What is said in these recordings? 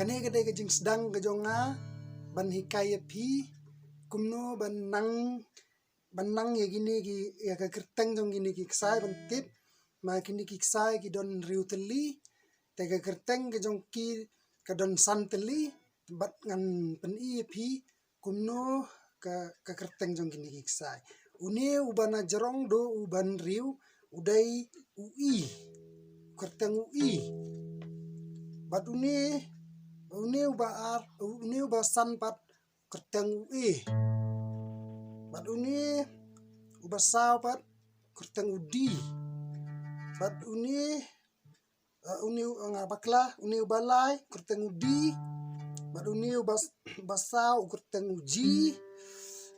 kane gede kejing sedang kejonga ban hikaya pi kumno ban nang ya gini gi ya ka kerteng jong gini ki ksai ban tip ma kini ki ksai ki don riu teli te ka kerteng kejong ki ka don san teli bat ngan pen i pi kumno ka kerteng jong gini ki ksai uni ubana jerong do uban riu udai ui kerteng ui bat uni uba san pat kerteng ui bat uni uba sao pat kerteng udi bat uni ngabakla uni ubalai kerteng udi bat uni uba sao kerteng uji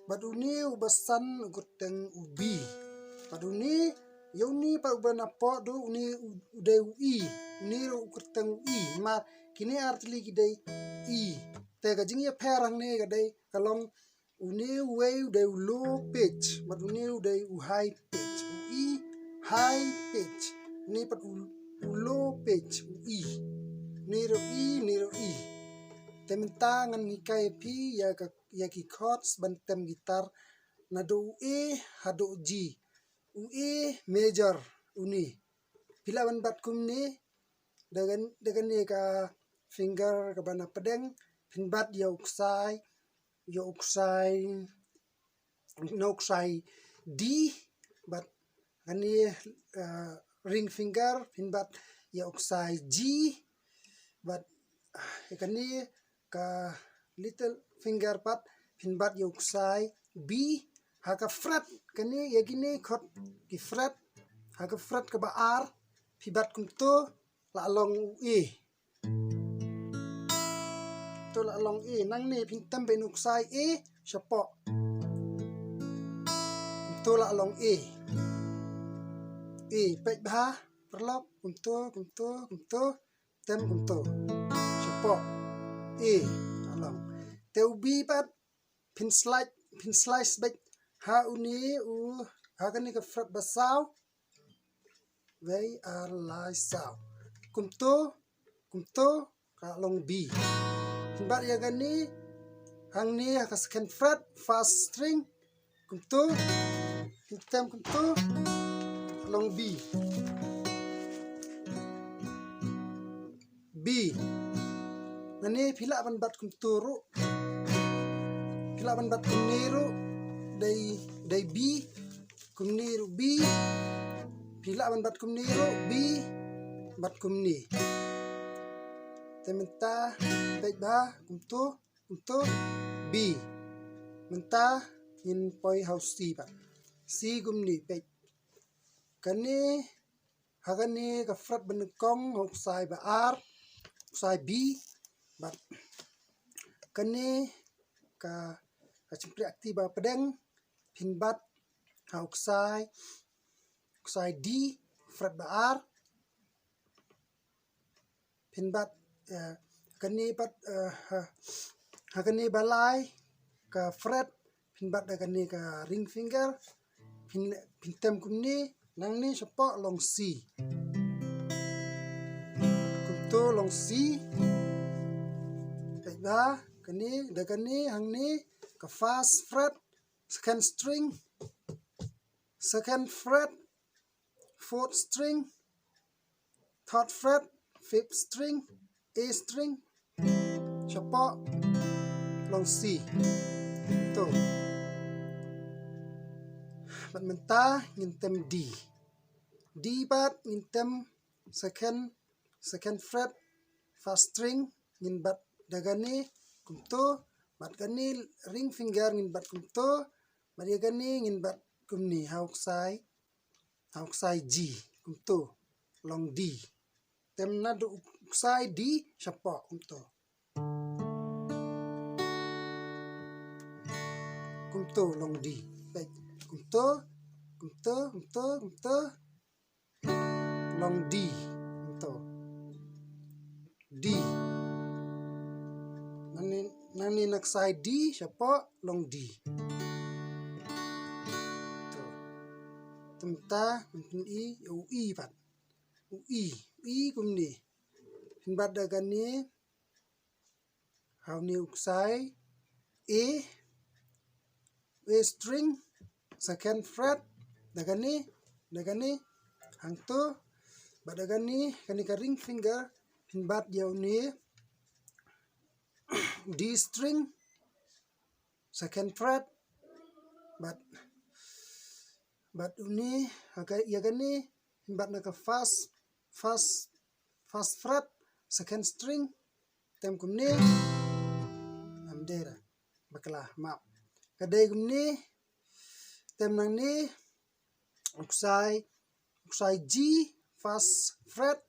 bat uni uba san kerteng ubi bat uni yauni pa uba napo do uni udai ui uni kerteng ui ma kini artli gidai i te gajing ya perang ne gadai kalong uni uwei udai low pitch bat uni udai high pitch ui high pitch ni pat low pitch ui ni ro i tementa ngan ngikai pi ya ki chords ban tem gitar na do e hado ji ue major uni pila ban bat kum ni dagan ni ka finger ka bana pedeng pinbat ya uksai no uksai D bat ani ring finger pinbat ya uksai G bat ikani ka little finger pat pinbat ya uksai B haka fret kani ya gini khot ki fret haka fret ka ba R pibat kumto la long e to la long e nang ni pintam ben uksai e shapo to la long e pek ba perlok kumto tem kumto shapo e along teu bi pat pin slice bek ha uni ha kani ka fret basau they are like sao kumto ka long b bat ya gani hang ni ka second fret first string kumto tem kumto long b nani pila ban bat kumto ro pila ban bat kumniru dai b kumniru b pila ban bat kumniru b bat kumni tementa pek ba kumto b menta in poi house c ba c gumni pek kani hagani ka fret benekong uksai ba r uksai b bat kani ka cimpri akti ba pedeng pinbat ha uksai D fret ba R pinbat kani pat hakani balai ka fret pinbat kani ka ring finger pintem kumni nang ni sepo long C kumto long C ba kani hang ni ka fast fret second string second fret fourth string third fret fifth string A string shapo long C to bat menta ngintem D bat ngintem second fret first string ngin bat dagani kumto bat gani ring finger ngin bat kumto bat gani ngin bat kumni hauksai G kumto long D temna do uksai D shapo kumto long D baik kumto long D kumto D nani naksai D shapo long D to temta i pat ui kumni pinbat dagani hau ni uksai A string second fret dagani hang tu badagani kani ka ring finger pinbat yau ni D string second fret but uni yagani pinbat na ka first fret second string tem kumni amdera bakla map kadai kumni tem nang ni uksai G first fret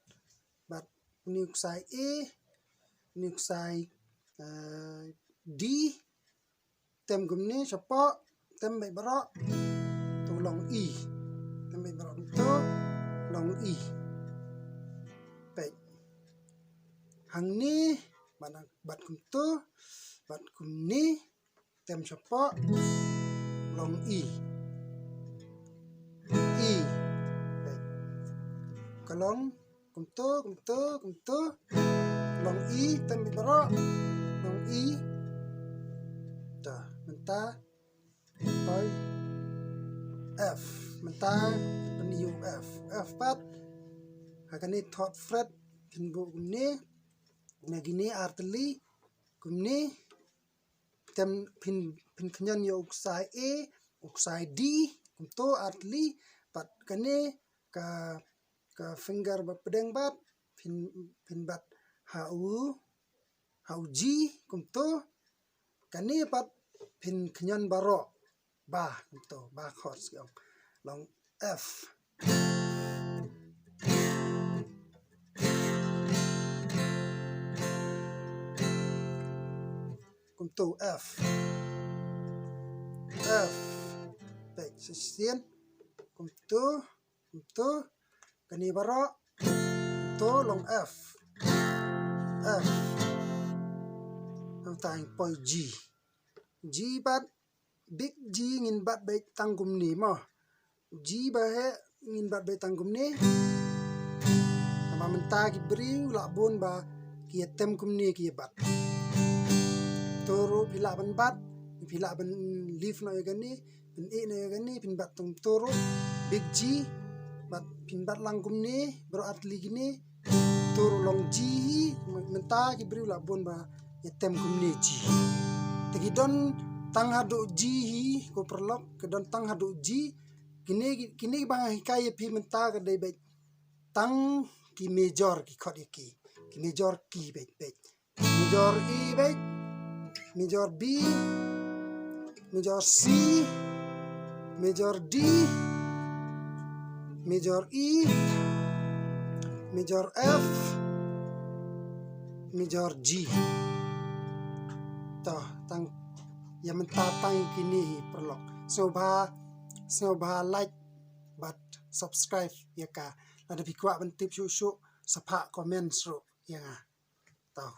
but uni uksai A uni uksai D tem kumni sapa tem bai bara tu long E tem bai bara tu long E baik hang ni bat kum tu bat kum ni tem sapa long E baik kalong kum tu long E tem bai bara long E dah mentah oi F mentah peniu F pat hakani third fret pinbu kumni nagini artli kumni tem pin kenyan yo uksai A uksai D kumto artli pat kani ka finger ba pedeng bat pin bat hau G kumto kani pat pin kenyan baro ba kumto ba chords yong long F kumto F baik sesien kumto kani baro kumto long F tang poi G bat big G ngin bat baik tangkum ni mo G ba he ngin bat baik tangkum ni ama menta ki beri la bon ba ki tem kum ni ki bat toro pila ban bat pila ban leaf no yagani pin E no yagani pin bat tum toro big G bat pin bat langkum ni bro atli gini toro long G menta ki beri la bon ba tem kum ni G tegi don tang hadu G ko perlok ke don tang hadu G kini bang hikaya pi menta ke dai baik tang ki major ki chord ki major ki baik major E baik major B major C major D major E major F major G toh tang yang mentatang kini perlok so ba like but subscribe ya ka ada bikwa bentip syuk sapa komen seru ya toh